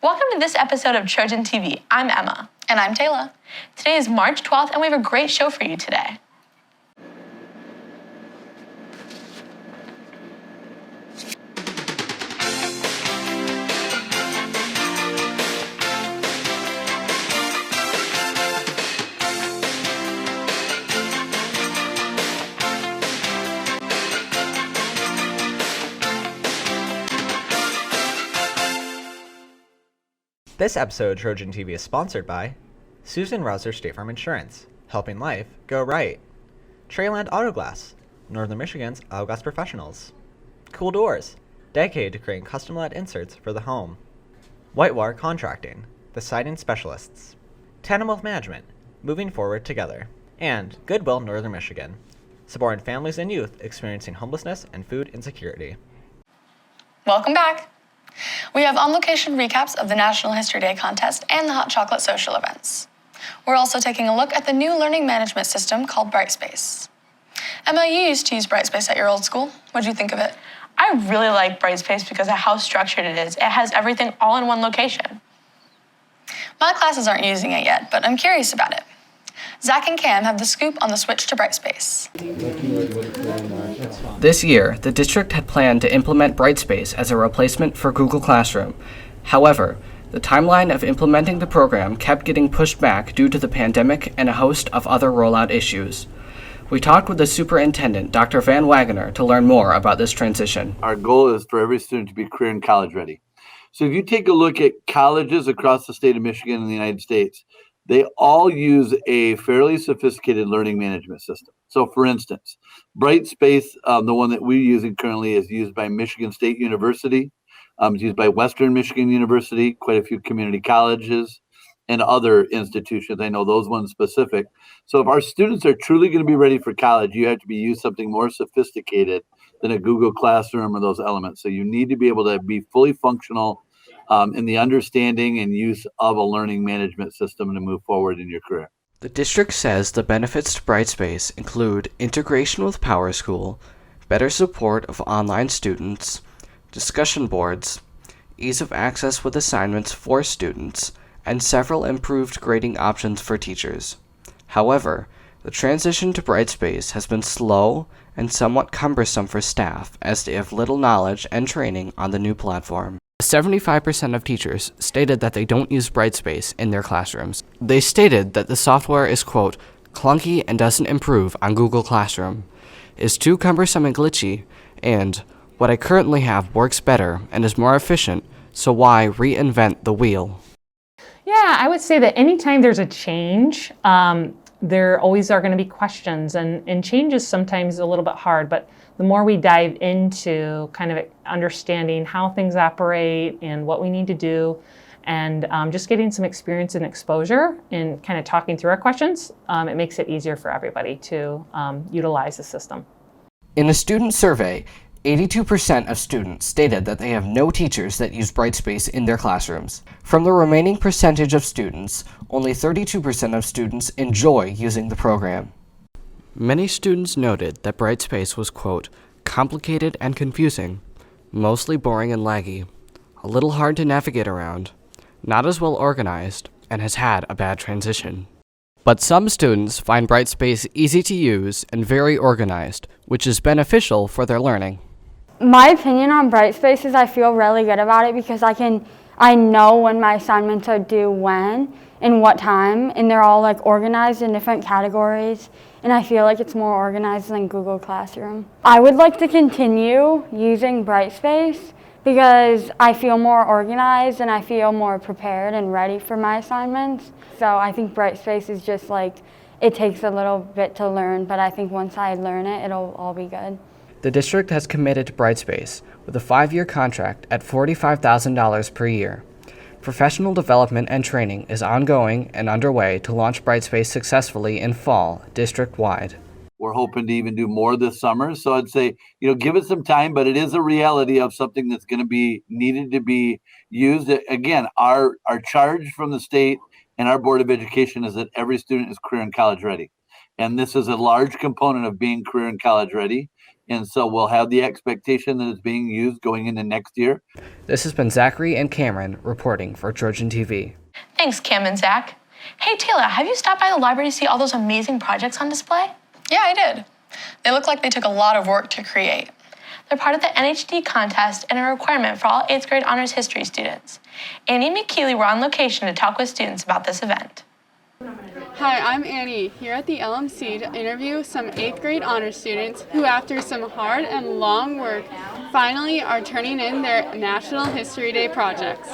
Welcome to this episode of Trojan TV. I'm Emma. And I'm Taylor. Today is March 12th, and we have a great show for you today. This episode of Trojan TV is sponsored by Susan Rouser State Farm Insurance, helping life go right. Treyland Auto Glass, Northern Michigan's auto glass professionals. Cool Doors, dedicated to creating custom-led inserts for the home. Whitewater Contracting, the siding specialists. Tandem Wealth Management, moving forward together. And Goodwill Northern Michigan, supporting families and youth experiencing homelessness and food insecurity. Welcome back. We have on-location recaps of the National History Day contest and the Hot Chocolate social events. We're also taking a look at the new learning management system called Brightspace. Emma, you used to use Brightspace at your old school. What did you think of it? I really like Brightspace because of how structured it is. It has everything all in one location. My classes aren't using it yet, but I'm curious about it. Zach and Cam have the scoop on the switch to Brightspace. This year, the district had planned to implement Brightspace as a replacement for Google Classroom. However, the timeline of implementing the program kept getting pushed back due to the pandemic and a host of other rollout issues. We talked with the superintendent, Dr. Van Wagener, to learn more about this transition. Our goal is for every student to be career and college ready. So if you take a look at colleges across the state of Michigan and the United States, they all use a fairly sophisticated learning management system. So for instance, Brightspace, the one that we're using currently, is used by Michigan State University. It's used by Western Michigan University, quite a few community colleges, and other institutions. I know those ones specific. So if our students are truly going to be ready for college, you have to be use something more sophisticated than a Google Classroom or those elements. So you need to be able to be fully functional in the understanding and use of a learning management system to move forward in your career. The district says the benefits to Brightspace include integration with PowerSchool, better support of online students, discussion boards, ease of access with assignments for students, and several improved grading options for teachers. However, the transition to Brightspace has been slow and somewhat cumbersome for staff as they have little knowledge and training on the new platform. 75% of teachers stated that they don't use Brightspace in their classrooms. They stated that the software is, quote, clunky and doesn't improve on Google Classroom, is too cumbersome and glitchy, and what I currently have works better and is more efficient, so why reinvent the wheel? Yeah, I would say that anytime there's a change, there always are going to be questions, and change is sometimes a little bit hard, but the more we dive into kind of understanding how things operate and what we need to do, and just getting some experience and exposure in kind of talking through our questions, it makes it easier for everybody to utilize the system. In a student survey, 82% of students stated that they have no teachers that use Brightspace in their classrooms. From the remaining percentage of students, only 32% of students enjoy using the program. Many students noted that Brightspace was, quote, complicated and confusing, mostly boring and laggy, a little hard to navigate around, not as well organized, and has had a bad transition. But some students find Brightspace easy to use and very organized, which is beneficial for their learning. My opinion on Brightspace is I feel really good about it because I know when my assignments are due when and what time, and they're all like organized in different categories, and I feel like it's more organized than Google Classroom. I would like to continue using Brightspace because I feel more organized and I feel more prepared and ready for my assignments. So I think Brightspace is just like, it takes a little bit to learn, but I think once I learn it, it'll all be good. The district has committed to Brightspace with a 5-year contract at $45,000 per year. Professional development and training is ongoing and underway to launch Brightspace successfully in fall, district-wide. We're hoping to even do more this summer. So I'd say, give it some time, but it is a reality of something that's going to be needed to be used. Again, our charge from the state and our Board of Education is that every student is career and college ready. And this is a large component of being career and college ready. And so we'll have the expectation that it's being used going into next year. This has been Zachary and Cameron reporting for Trojan TV. Thanks, Cam and Zach. Hey, Taylor, have you stopped by the library to see all those amazing projects on display? Yeah, I did. They look like they took a lot of work to create. They're part of the NHD contest and a requirement for all 8th grade honors history students. Annie and McKeely were on location to talk with students about this event. Hi, I'm Annie, here at the LMC to interview some 8th grade honors students who, after some hard and long work, finally are turning in their National History Day projects.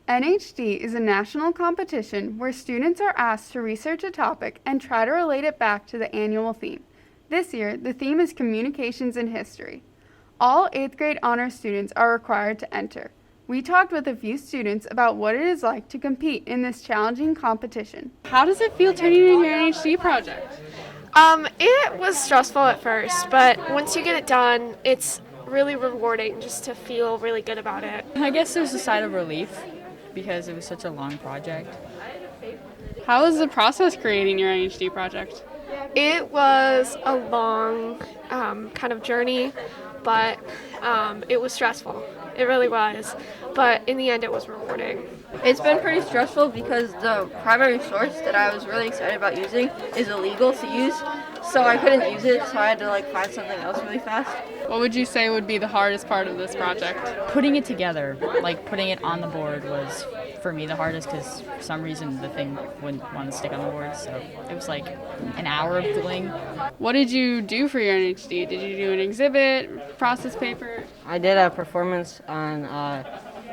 NHD is a national competition where students are asked to research a topic and try to relate it back to the annual theme. This year, the theme is Communications in History. All 8th grade honors students are required to enter. We talked with a few students about what it is like to compete in this challenging competition. How does it feel turning in your NHD project? It was stressful at first, but once you get it done, it's really rewarding just to feel really good about it. I guess there's a side of relief because it was such a long project. How was the process creating your NHD project? It was a long kind of journey, but it was stressful. It really was. But in the end, it was rewarding. It's been pretty stressful because the primary source that I was really excited about using is illegal to use, so I couldn't use it, so I had to find something else really fast. What would you say would be the hardest part of this project? Putting it together, putting it on the board was, for me, the hardest because for some reason the thing wouldn't want to stick on the board, so it was an hour of doing. What did you do for your NHD? Did you do an exhibit, process paper? I did a performance on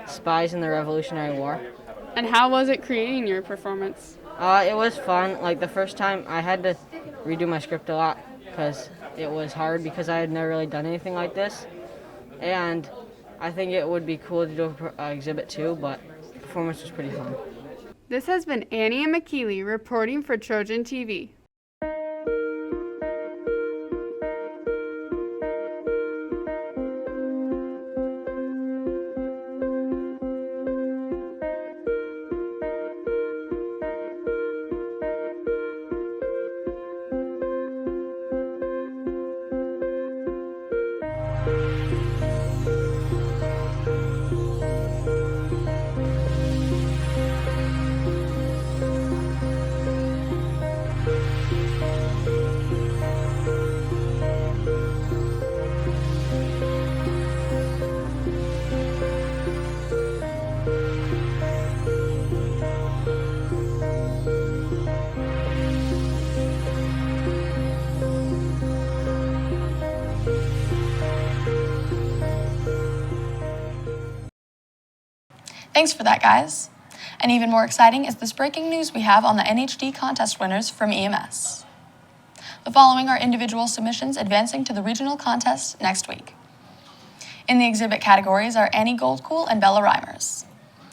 spies in the Revolutionary War. And how was it creating your performance? It was fun. The first time I had to redo my script a lot because it was hard because I had never really done anything like this. And I think it would be cool to do an exhibit too, but the performance was pretty fun. This has been Annie and McKeely reporting for Trojan TV. Thanks for that, guys. And even more exciting is this breaking news we have on the NHD contest winners from EMS. The following are individual submissions advancing to the regional contest next week. In the exhibit categories are Annie Goldcool and Bella Reimers.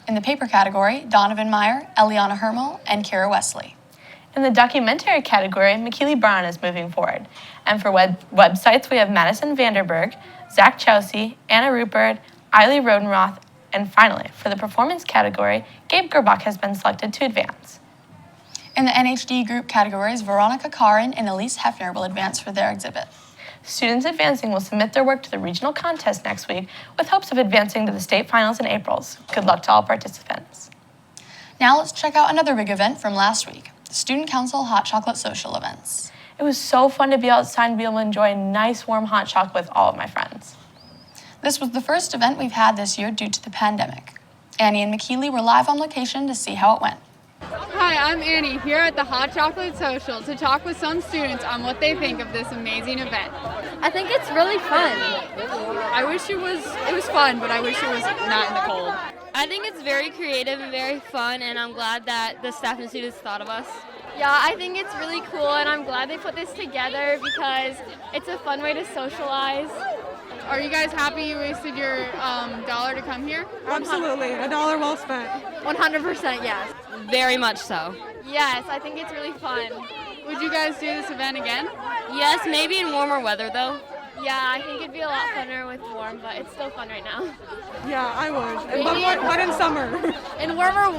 In the paper category, Donovan Meyer, Eliana Hermel, and Kira Wesley. In the documentary category, McKeely Brown is moving forward. And for websites, we have Madison Vanderberg, Zach Chelsea, Anna Rupert, Eiley Rodenroth, and finally, for the performance category, Gabe Gerbach has been selected to advance. In the NHD group categories, Veronica Karin and Elise Hefner will advance for their exhibit. Students advancing will submit their work to the regional contest next week with hopes of advancing to the state finals in April. Good luck to all participants. Now let's check out another big event from last week, the Student Council Hot Chocolate Social Events. It was so fun to be outside and be able to enjoy a nice warm hot chocolate with all of my friends. This was the first event we've had this year due to the pandemic. Annie and McKeely were live on location to see how it went. Hi, I'm Annie, here at the Hot Chocolate Social to talk with some students on what they think of this amazing event. I think it's really fun. I wish it was fun, but I wish it was not in the cold. I think it's very creative and very fun, and I'm glad that the staff and students thought of us. Yeah, I think it's really cool, and I'm glad they put this together because it's a fun way to socialize. Are you guys happy you wasted your dollar to come here? Absolutely, $1 well spent. 100% yes. Very much so. Yes, I think it's really fun. Would you guys do this event again? Yes, maybe in warmer weather though. Yeah, I think it'd be a lot funner with warm, but it's still fun right now. Yeah, I would. But in summer. In warmer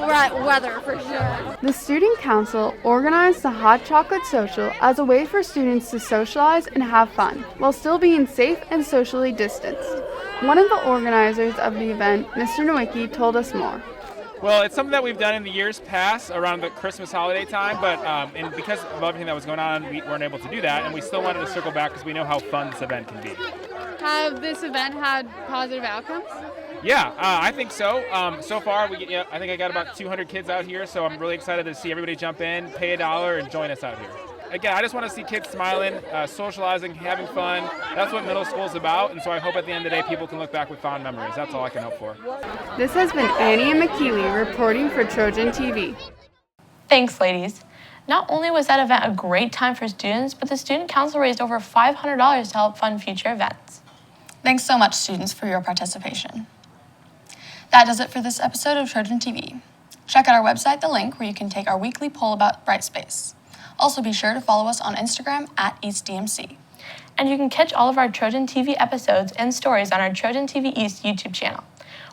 weather, for sure. The Student Council organized the Hot Chocolate Social as a way for students to socialize and have fun, while still being safe and socially distanced. One of the organizers of the event, Mr. Nowicki, told us more. Well, it's something that we've done in the years past around the Christmas holiday time, but and because of everything that was going on, we weren't able to do that, and we still wanted to circle back because we know how fun this event can be. Have this event had positive outcomes? Yeah, I think so. So far, I think I got about 200 kids out here, so I'm really excited to see everybody jump in, pay $1, and join us out here. Again, I just want to see kids smiling, socializing, having fun. That's what middle school is about, and so I hope at the end of the day people can look back with fond memories. That's all I can hope for. This has been Annie and McKeely reporting for Trojan TV. Thanks, ladies. Not only was that event a great time for students, but the Student Council raised over $500 to help fund future events. Thanks so much, students, for your participation. That does it for this episode of Trojan TV. Check out our website, the link, where you can take our weekly poll about Brightspace. Also be sure to follow us on Instagram at EastDMC. And you can catch all of our Trojan TV episodes and stories on our Trojan TV East YouTube channel.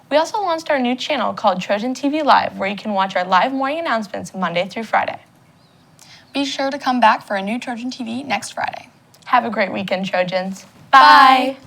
We also launched our new channel called Trojan TV Live, where you can watch our live morning announcements Monday through Friday. Be sure to come back for a new Trojan TV next Friday. Have a great weekend, Trojans. Bye.